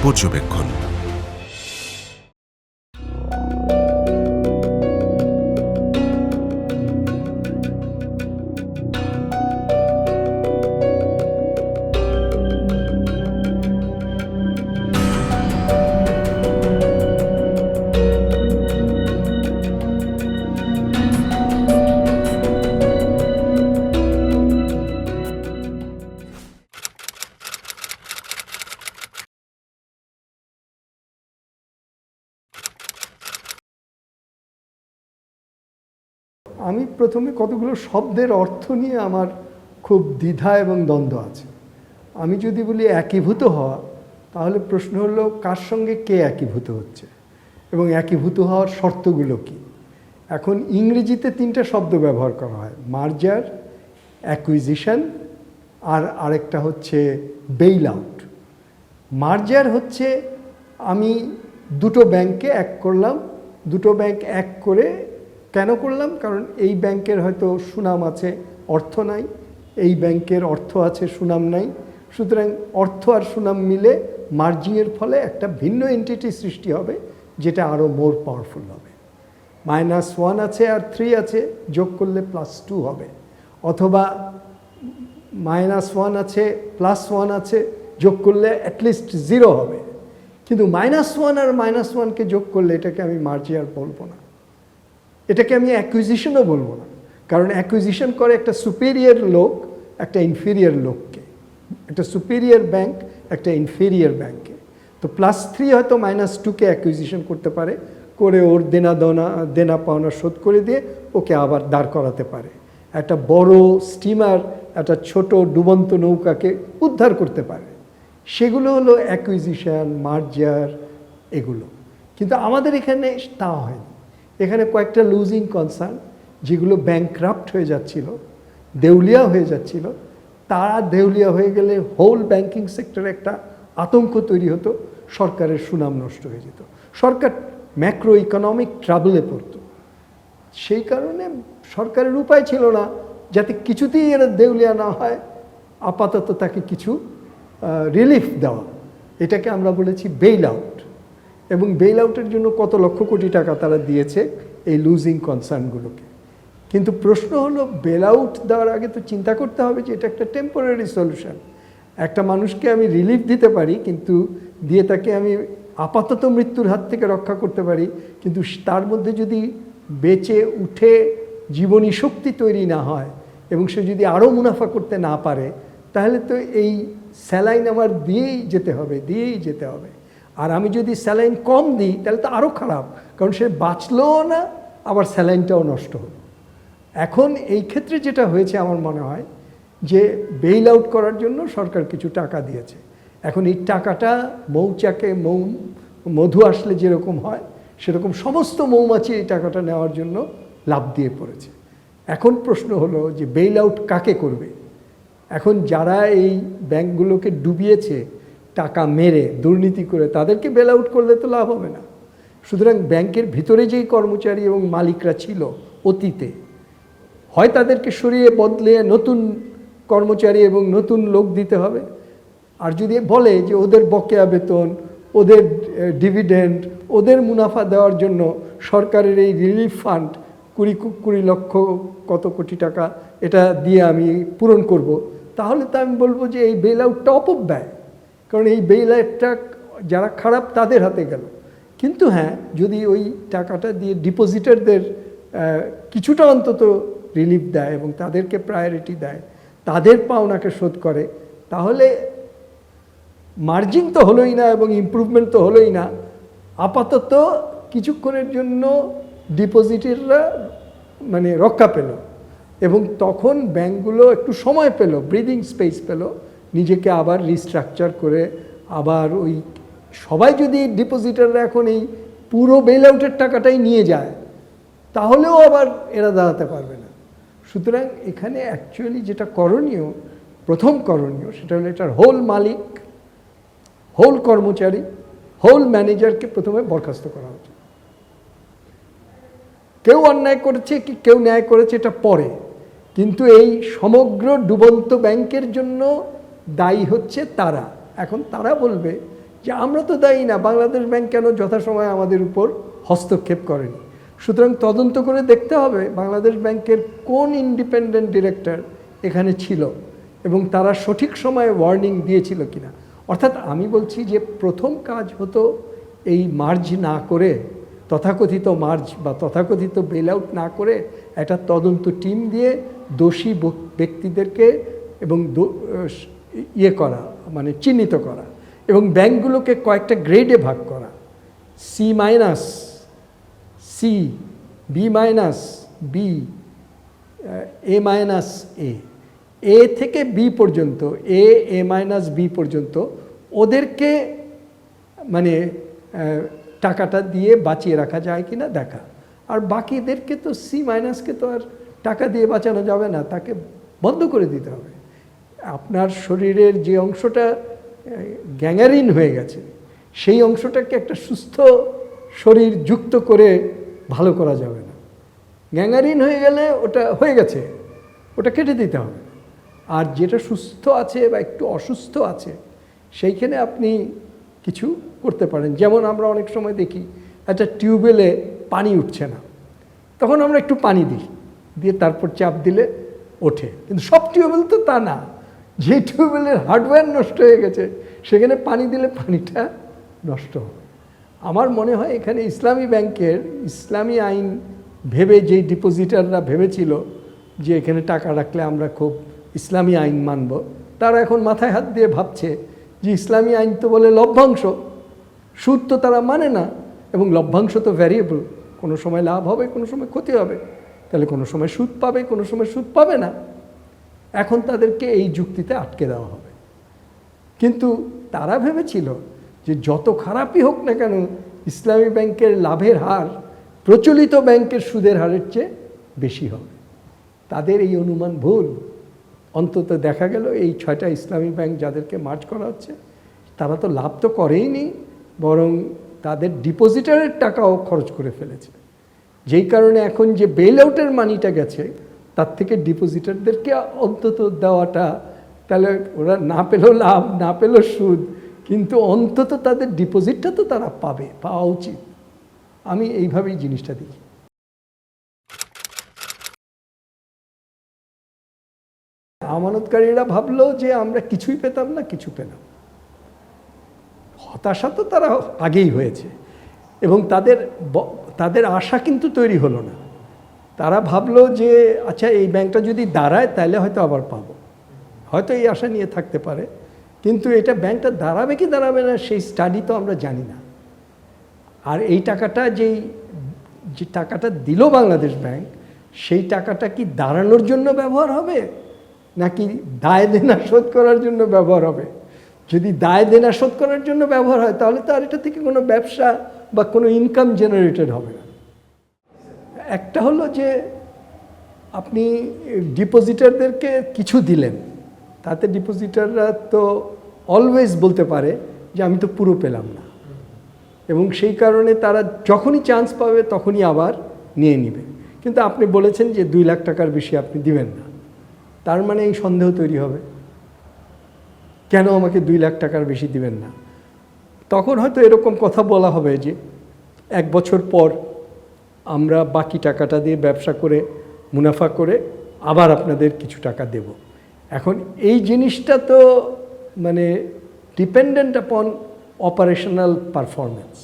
পর্যবেক্ষণ। আমি প্রথমে কতগুলো শব্দের অর্থ নিয়ে আমার খুব দ্বিধা এবং দ্বন্দ্ব আছে। আমি যদি বলি একীভূত হওয়া, তাহলে প্রশ্ন হলো কার সঙ্গে কে একীভূত হচ্ছে এবং একীভূত হওয়ার শর্তগুলো কি। এখন ইংরেজিতে 3টা শব্দ ব্যবহার করা হয়, মার্জার, অ্যাকুইজিশন আর আরেকটা হচ্ছে বেইল আউট। মার্জার হচ্ছে আমি দুটো ব্যাংকে এক করলাম, দুটো ব্যাংক এক করে কেন করলাম? কারণ এই ব্যাংকের হয়তো সুনাম আছে, অর্থ নাই, এই ব্যাংকের অর্থ আছে, সুনাম নাই, সুতরাং অর্থ আর সুনাম মিলে মার্জিংয়ের ফলে একটা ভিন্ন এন্টিটি সৃষ্টি হবে, যেটা আরও মোর পাওয়ারফুল হবে। -1 আছে আর 3 আছে, যোগ করলে +2 হবে, অথবা -1 আছে +1 আছে, যোগ করলে অ্যাটলিস্ট 0 হবে। কিন্তু -1 আর -1কে যোগ করলে এটাকে আমি মার্জিয়ার বলবো না, এটাকে আমি অ্যাকুইজিশনও বলবো না। কারণ অ্যাকুইজিশন করে একটা সুপিরিয়র লোক একটা ইনফেরিয়র লোককে, একটা সুপিরিয়র ব্যাংক একটা ইনফেরিয়র ব্যাংকে। তো +3 হয়তো -2কে অ্যাকুইজিশন করতে পারে, করে ওর দেনা পাওনা শোধ করে দিয়ে ওকে আবার দাঁড় করাতে পারে। একটা বড় স্টিমার একটা ছোট ডুবন্ত নৌকাকে উদ্ধার করতে পারে। সেগুলো হলো অ্যাকুইজিশন, মার্জার, এগুলো। কিন্তু আমাদের এখানে তা হয়নি। এখানে কয়েকটা লুজিং কনসার্ন, যেগুলো ব্যাংকরাপ্ট হয়ে যাচ্ছিল, দেউলিয়া হয়ে যাচ্ছিল, তারা দেউলিয়া হয়ে গেলে হোল ব্যাংকিং সেক্টরে একটা আতঙ্ক তৈরি হতো, সরকারের সুনাম নষ্ট হয়ে যেত, সরকার ম্যাক্রো ইকোনমিক ট্রাবলে পড়তো। সেই কারণে সরকারের উপায় ছিল না, যাতে কিছুতেই এরা দেউলিয়া না হয়, আপাতত তাকে কিছু রিলিফ দেওয়া। এটাকে আমরা বলেছি বেইল আউট। এবং বেইল আউটের জন্য কত লক্ষ কোটি টাকা তারা দিয়েছে এই লুজিং কনসার্নগুলোকে। কিন্তু প্রশ্ন হলো, বেল আউট দেওয়ার আগে তো চিন্তা করতে হবে যে এটা একটা টেম্পোরারি সলিউশন। একটা মানুষকে আমি রিলিফ দিতে পারি, কিন্তু দিয়ে তাকে আমি আপাতত মৃত্যুর হাত থেকে রক্ষা করতে পারি, কিন্তু তার মধ্যে যদি বেঁচে উঠে জীবনী শক্তি তৈরি না হয় এবং সে যদি আরও মুনাফা করতে না পারে, তাহলে তো এই স্যালাইন আমার দিয়েই যেতে হবে। আর আমি যদি স্যালাইন কম দিই তাহলে তো আরও খারাপ, কারণ সে বাঁচলও না, আবার স্যালাইনটাও নষ্ট হলো। এখন এই ক্ষেত্রে যেটা হয়েছে আমার মনে হয় যে বেইল আউট করার জন্য সরকার কিছু টাকা দিয়েছে। এখন এই টাকাটা মৌচাকে মধু আসলে যেরকম হয়, সেরকম সমস্ত মৌমাছি এই টাকাটা নেওয়ার জন্য লাফ দিয়ে পড়েছে। এখন প্রশ্ন হলো যে বেইল আউট কাকে করবে? এখন যারা এই ব্যাংকগুলোকে ডুবিয়েছে টাকা মেরে, দুর্নীতি করে, তাদেরকে বেল আউট করলে তো লাভ হবে না। সুতরাং ব্যাংকের ভিতরে যেই কর্মচারী এবং মালিকরা ছিল অতীতে, হয় তাদেরকে সরিয়ে বদলে নতুন কর্মচারী এবং নতুন লোক দিতে হবে। আর যদি বলে যে ওদের বকেয়া বেতন, ওদের ডিভিডেন্ড, ওদের মুনাফা দেওয়ার জন্য সরকারের এই রিলিফ ফান্ড 20 লক্ষ কত কোটি টাকা এটা দিয়ে আমি পূরণ করব, তাহলে তো আমি বলবো যে এই বেল আউটটা অপব্যয়। কারণ এই বেইল আউটটা যারা খারাপ তাদের হাতে গেল। কিন্তু হ্যাঁ, যদি ওই টাকাটা দিয়ে ডিপোজিটারদের কিছুটা অন্তত রিলিফ দেয় এবং তাদেরকে প্রায়োরিটি দেয়, তাদের পাওনাকে শোধ করে, তাহলে মার্জিন তো হলোই না এবং ইমপ্রুভমেন্ট তো হলোই না, আপাতত কিছুক্ষণের জন্য ডিপোজিটাররা রক্ষা পেল এবং তখন ব্যাংকগুলো একটু সময় পেল, ব্রিদিং স্পেস পেল, নিজেকে আবার রিস্ট্রাকচার করে আবার ওই সবাই যদি ডিপোজিটাররা এখন এই পুরো বেল আউটের টাকাটাই নিয়ে যায়, তাহলেও আবার এরা দাঁড়াতে পারবে না। সুতরাং এখানে অ্যাকচুয়ালি যেটা করণীয়, প্রথম করণীয়, সেটা হলো এটার হোল মালিক, হোল কর্মচারী, হোল ম্যানেজারকে প্রথমে বরখাস্ত করা উচিত। কেউ অন্যায় করেছে কি কেউ ন্যায় করেছে এটা পরে, কিন্তু এই সমগ্র ডুবন্ত ব্যাংকের জন্য দায়ী হচ্ছে তারা। এখন তারা বলবে যে আমরা তো দায়ী না, বাংলাদেশ ব্যাংক কেন যথাসময়ে আমাদের উপর হস্তক্ষেপ করেনি। সুতরাং তদন্ত করে দেখতে হবে বাংলাদেশ ব্যাংকের কোন ইন্ডিপেন্ডেন্ট ডিরেক্টর এখানে ছিল এবং তারা সঠিক সময়ে ওয়ার্নিং দিয়েছিল কিনা। অর্থাৎ আমি বলছি যে প্রথম কাজ হতো এই মার্জ না করে, তথাকথিত মার্জ বা তথাকথিত বেল আউট না করে একটা তদন্ত টিম দিয়ে দোষী ব্যক্তিদেরকে এবং ইয়ে করা, মানে চিহ্নিত করা, এবং ব্যাংকগুলোকে কয়েকটা গ্রেডে ভাগ করা, C minus, C, B minus, B, A minus, A থেকে বি পর্যন্ত, এ মাইনাস বি পর্যন্ত ওদেরকে মানে টাকাটা দিয়ে বাঁচিয়ে রাখা যায় কিনা দেখা। আর বাকিদেরকে তো সি মাইনাসকে তো আর টাকা দিয়ে বাঁচানো যাবে না, তাকে বন্ধ করে দিতে হবে। আপনার শরীরের যে অংশটা গ্যাঙ্গারিন হয়ে গেছে সেই অংশটাকে একটা সুস্থ শরীর যুক্ত করে ভালো করা যাবে না। গ্যাঙ্গারিন হয়ে গেলে ওটা হয়ে গেছে, ওটা কেটে দিতে হবে। আর যেটা সুস্থ আছে বা একটু অসুস্থ আছে সেইখানে আপনি কিছু করতে পারেন। যেমন আমরা অনেক সময় দেখি একটা টিউবওয়েলে পানি উঠছে না, তখন আমরা একটু পানি দিই, দিয়ে তারপর চাপ দিলে ওঠে। কিন্তু সব টিউবওয়েল তো তা না, যে টিউবওয়েলের হার্ডওয়্যার নষ্ট হয়ে গেছে সেখানে পানি দিলে পানিটা নষ্ট হবে। আমার মনে হয় এখানে ইসলামী ব্যাংকের ইসলামী আইন ভেবে যেই ডিপোজিটাররা ভেবেছিল যে এখানে টাকা রাখলে আমরা খুব ইসলামী আইন মানব, তারা এখন মাথায় হাত দিয়ে ভাবছে যে ইসলামী আইন তো বলে লভ্যাংশ, সুদ তো তারা মানে না, এবং লভ্যাংশ তো ভ্যারিয়েবল, কোনো সময় লাভ হবে কোনো সময় ক্ষতি হবে, তাহলে কোনো সময় সুদ পাবে কোনো সময় সুদ পাবে না। এখন তাদেরকে এই যুক্তিতে আটকে দেওয়া হবে। কিন্তু তারা ভেবেছিল যে যত খারাপই হোক না কেন ইসলামী ব্যাংকের লাভের হার প্রচলিত ব্যাংকের সুদের হারের চেয়ে বেশি হবে। তাদের এই অনুমান ভুল। অন্তত দেখা গেল এই 6টা ইসলামী ব্যাংক যাদেরকে মার্জ করা হচ্ছে তারা তো লাভ তো করেই নি, বরং তাদের ডিপোজিটারের টাকাও খরচ করে ফেলেছে। যেই কারণে এখন যে বেল আউটের মানিটা গেছে তার থেকে ডিপোজিটারদেরকে অন্তত দেওয়াটা, তাহলে ওরা না পেলেও লাভ না পেলেও সুদ, কিন্তু অন্তত তাদের ডিপোজিটটা তো তারা পাওয়া উচিত। আমি এইভাবেই জিনিসটা দেখি। আমানতকারীরা ভাবলো যে আমরা কিছুই পেতাম না, কিছু পেলাম। হতাশা তো তারা আগেই হয়েছে, এবং তাদের আশা কিন্তু তৈরি হলো না। তারা ভাবলো যে আচ্ছা এই ব্যাংকটা যদি দাঁড়ায় তাহলে হয়তো আবার পাবো, হয়তো এই আশা নিয়ে থাকতে পারে। কিন্তু এটা ব্যাংকটা দাঁড়াবে কি দাঁড়াবে না সেই স্টাডি তো আমরা জানি না। আর এই টাকাটা যে টাকাটা দিল বাংলাদেশ ব্যাংক, সেই টাকাটা কি দাঁড়ানোর জন্য ব্যবহার হবে নাকি দায় দেনা শোধ করার জন্য ব্যবহার হবে? যদি দায় দেনা শোধ করার জন্য ব্যবহার হয় তাহলে তো আর এটা থেকে কোনো ব্যবসা বা কোনো ইনকাম জেনারেটেড হবে না। একটা হলো যে আপনি ডিপোজিটারদেরকে কিছু দিলেন, তাতে ডিপোজিটাররা তো অলওয়েজ বলতে পারে যে আমি তো পুরো পেলাম না, এবং সেই কারণে তারা যখনই চান্স পাবে তখনই আবার নিয়ে নেবে। কিন্তু আপনি বলেছেন যে 2 লাখ টাকার বেশি আপনি দিবেন না, তার মানে এই সন্দেহ তৈরি হবে কেন আমাকে 2 লাখ টাকার বেশি দিবেন না। তখন হয়তো এরকম কথা বলা হবে যে 1 বছর পর আমরা বাকি টাকাটা দিয়ে ব্যবসা করে মুনাফা করে আবার আপনাদের কিছু টাকা দেব। এখন এই জিনিসটা তো মানে ডিপেন্ডেন্ট আপন অপারেশনাল পারফরমেন্স।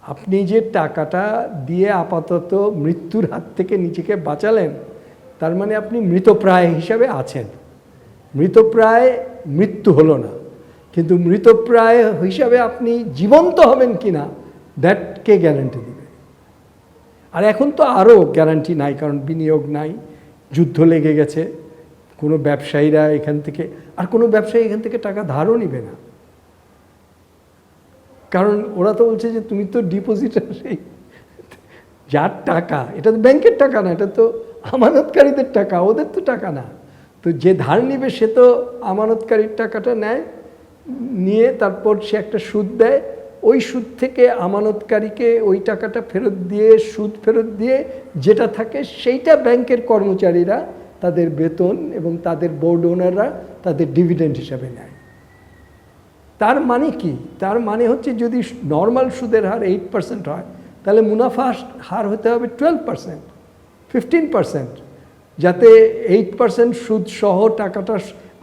আপনি যে টাকাটা দিয়ে আপাতত মৃত্যুর হাত থেকে নিজেকে বাঁচালেন, তার মানে আপনি মৃতপ্রায় হিসাবে আছেন। মৃতপ্রায় মৃত্যু হলো না, কিন্তু মৃতপ্রায় হিসাবে আপনি জীবন্ত হবেন কিনা দ্যাট কে গ্যারান্টি দেবে? আর এখন তো আরও গ্যারান্টি নাই, কারণ বিনিয়োগ নাই, যুদ্ধ লেগে গেছে, কোনো ব্যবসায়ীরা এখান থেকে আর কোনো ব্যবসায়ী এখান থেকে টাকা ধারও নিবে না, কারণ ওরা তো বলছে যে তুমি তো ডিপোজিটার, যার টাকা, এটা তো ব্যাংকের টাকা না, এটা তো আমানতকারীদের টাকা, ওদের তো টাকা না। তো যে ধার নিবে সে তো আমানতকারীর টাকাটা নেয়, নিয়ে তারপর সে একটা সুদ দেয়, ওই সুদ থেকে আমানতকারীকে ওই টাকাটা ফেরত দিয়ে সুদ ফেরত দিয়ে যেটা থাকে সেইটা ব্যাংকের কর্মচারীরা তাদের বেতন এবং তাদের বোর্ড ওনাররা তাদের ডিভিডেন্ড হিসাবে নেয়। তার মানে কি? তার মানে হচ্ছে যদি নর্মাল সুদের হার 8% হয়, তাহলে মুনাফা হার হতে হবে 12%, 15%, যাতে 8% সুদ সহ টাকাটা,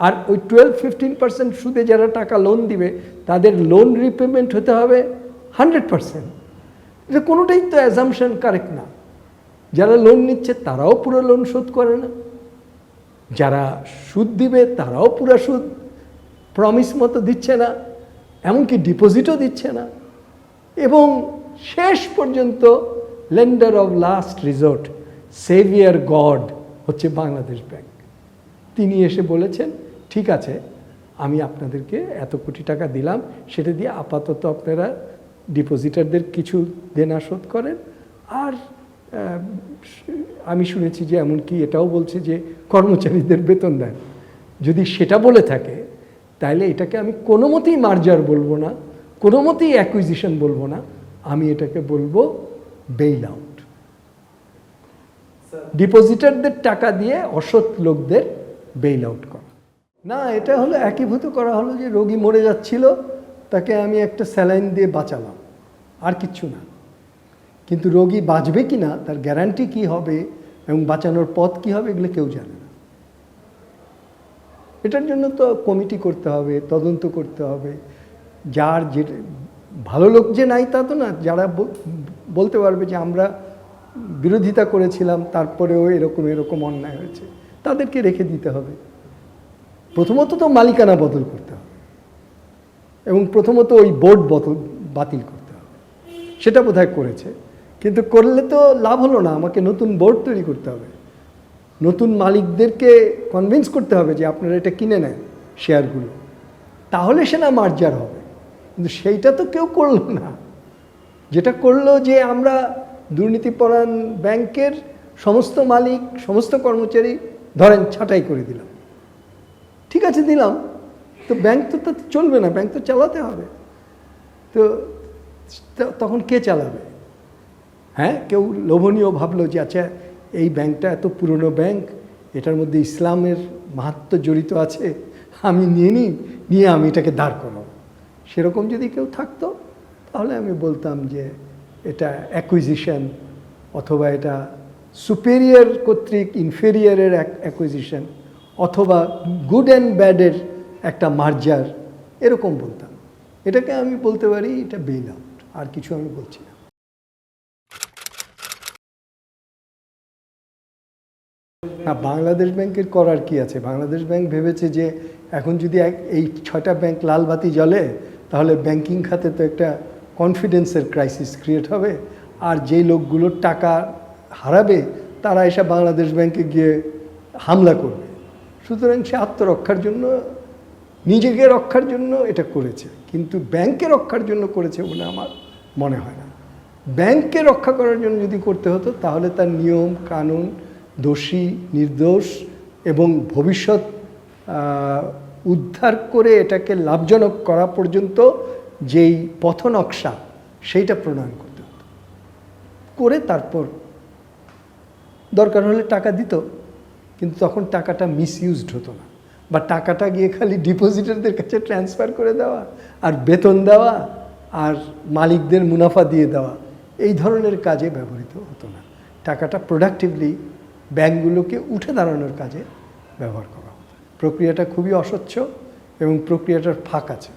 আর ওই 12-15% সুদে যারা টাকা লোন দিবে তাদের লোন রিপেমেন্ট হতে হবে 100%। এটা কোনোটাই তো অ্যাজাম্পশন কারেক্ট না। যারা লোন নিচ্ছে তারাও পুরো লোন শোধ করে না, যারা সুদ দিবে তারাও পুরো সুদ প্রমিস মতো দিচ্ছে না, এমনকি ডিপোজিটও দিচ্ছে না। এবং শেষ পর্যন্ত lender of last resort, saviour god হচ্ছে বাংলাদেশ ব্যাংক। তিনি এসে বলেছেন, ঠিক আছে, আমি আপনাদেরকে এত কোটি টাকা দিলাম, সেটা দিয়ে আপাতত আপনারা ডিপোজিটারদের কিছু দেনা শোধ করেন। আর আমি শুনেছি যে এমনকি এটাও বলছে যে কর্মচারীদের বেতন দেন। যদি সেটা বলে থাকে তাহলে এটাকে আমি কোনো মতেই মার্জার বলবো না, কোনো মতেই অ্যাকুইজিশন বলবো না, আমি এটাকে বলবো বেইল আউট। ডিপোজিটারদের টাকা দিয়ে অসৎ লোকদের বেইল আউট করা না, এটা হলো একীভূত করা হলো যে রোগী মরে যাচ্ছিল, তাকে আমি একটা স্যালাইন দিয়ে বাঁচালাম, আর কিচ্ছু না। কিন্তু রোগী বাঁচবে কি না, তার গ্যারান্টি কি হবে এবং বাঁচানোর পথ কি হবে, এগুলো কেউ জানে না। এটার জন্য তো কমিটি করতে হবে, তদন্ত করতে হবে। যার যে ভালো লোক যে নাই তা তো না, যারা বলতে পারবে যে আমরা বিরোধিতা করেছিলাম তারপরেও এরকম এরকম অন্যায় হয়েছে, তাদেরকে রেখে দিতে হবে। প্রথমত তো মালিকানা বদল করতে হবে এবং প্রথমত ওই বোর্ড বাতিল করতে হবে। সেটা বোধহয় করেছে, কিন্তু করলে তো লাভ হলো না, আমাকে নতুন বোর্ড তৈরি করতে হবে, নতুন মালিকদেরকে কনভিন্স করতে হবে যে আপনারা এটা কিনে নেন শেয়ারগুলো, তাহলে সে না মার্জার হবে। কিন্তু সেইটা তো কেউ করলো না। যেটা করলো যে আমরা দুর্নীতিপরায়ণ ব্যাংকের সমস্ত মালিক, সমস্ত কর্মচারী ধরেন ছাঁটাই করে দিলাম। ঠিক আছে, দিলাম, তো ব্যাংক তো চলবে না, ব্যাংক তো চালাতে হবে। তো তখন কে চালাবে? হ্যাঁ, কেউ লোভনীয় ভাবলো যে আচ্ছা এই ব্যাংকটা এত পুরনো ব্যাংক, এটার মধ্যে ইসলামের মাহাত্ম্য জড়িত আছে, আমি নিয়ে আমি এটাকে দাঁড় করাবো। সেরকম যদি কেউ থাকতো তাহলে আমি বলতাম যে এটা অ্যাকুইজিশন, অথবা এটা সুপেরিয়র কর্তৃক ইনফেরিয়রের অ্যাকুইজিশন, অথবা গুড অ্যান্ড ব্যাডের একটা মার্জার, এরকম বলতাম। এটাকে আমি বলতে পারি এটা বেইল আউট, আর কিছু আমি বলছি না। না, বাংলাদেশ ব্যাংকের করার কি আছে? বাংলাদেশ ব্যাংক ভেবেছে যে এখন যদি এই 6টা ব্যাংক লাল বাতি জ্বলে তাহলে ব্যাংকিং খাতে তো একটা কনফিডেন্সের ক্রাইসিস ক্রিয়েট হবে, আর যেই লোকগুলোর টাকা হারাবে তারা এসে বাংলাদেশ ব্যাংকে গিয়ে হামলা করবে। সুতরাং সে আত্মরক্ষার জন্য, নিজেকে রক্ষার জন্য এটা করেছে, কিন্তু ব্যাংকে রক্ষার জন্য করেছে বলে আমার মনে হয় না। ব্যাংককে রক্ষা করার জন্য যদি করতে হতো তাহলে তার নিয়ম কানুন, দোষী নির্দোষ এবং ভবিষ্যৎ উদ্ধার করে এটাকে লাভজনক করা পর্যন্ত যেই পথনকশা, সেইটা প্রণয়ন করতে হতো, করে তারপর দরকার হলে টাকা দিত, কিন্তু তখন টাকাটা মিসইউজড হতো না, বা টাকাটা গিয়ে খালি ডিপোজিটারদের কাছে ট্রান্সফার করে দেওয়া আর বেতন দেওয়া আর মালিকদের মুনাফা দিয়ে দেওয়া, এই ধরনের কাজে ব্যবহৃত হতো না। টাকাটা প্রোডাক্টিভলি ব্যাংকগুলোকে উঠে দাঁড়ানোর কাজে ব্যবহার করা হতো। প্রক্রিয়াটা খুবই অস্বচ্ছ এবং প্রক্রিয়াটার ফাঁক আছে।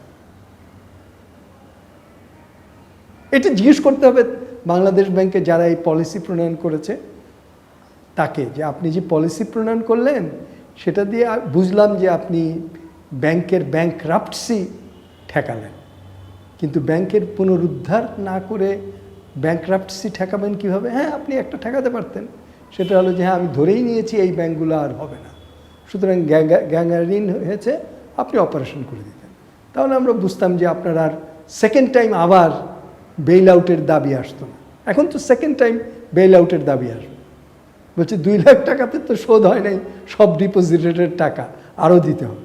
এটা জিজ্ঞেস করতে হবে বাংলাদেশ ব্যাংকে যারা এই পলিসি প্রণয়ন করেছে তাকে, যে আপনি যে পলিসি প্রণয়ন করলেন সেটা দিয়ে বুঝলাম যে আপনি ব্যাংকের ব্যাংকরাপ্টসি ঠেকালেন, কিন্তু ব্যাংকের পুনরুদ্ধার না করে ব্যাংকরাপ্টসি ঠেকাবেন কীভাবে? হ্যাঁ, আপনি একটা ঠেকাতে পারতেন, সেটা হলো যে হ্যাঁ আমি ধরেই নিয়েছি এই ব্যাংকগুলো আর হবে না, সুতরাং গ্যাঙ্গারিন হয়েছে, আপনি অপারেশন করে দিতেন। তাহলে আমরা বুঝতাম যে আপনার আর সেকেন্ড টাইম আবার বেইল আউটের দাবি আসতো না। এখন তো সেকেন্ড টাইম বেইল আউটের দাবি আসবে, বলছে 2 লাখ টাকাতে তো শোধ হয় নাই, সব ডিপোজিটের টাকা আরও দিতে হবে।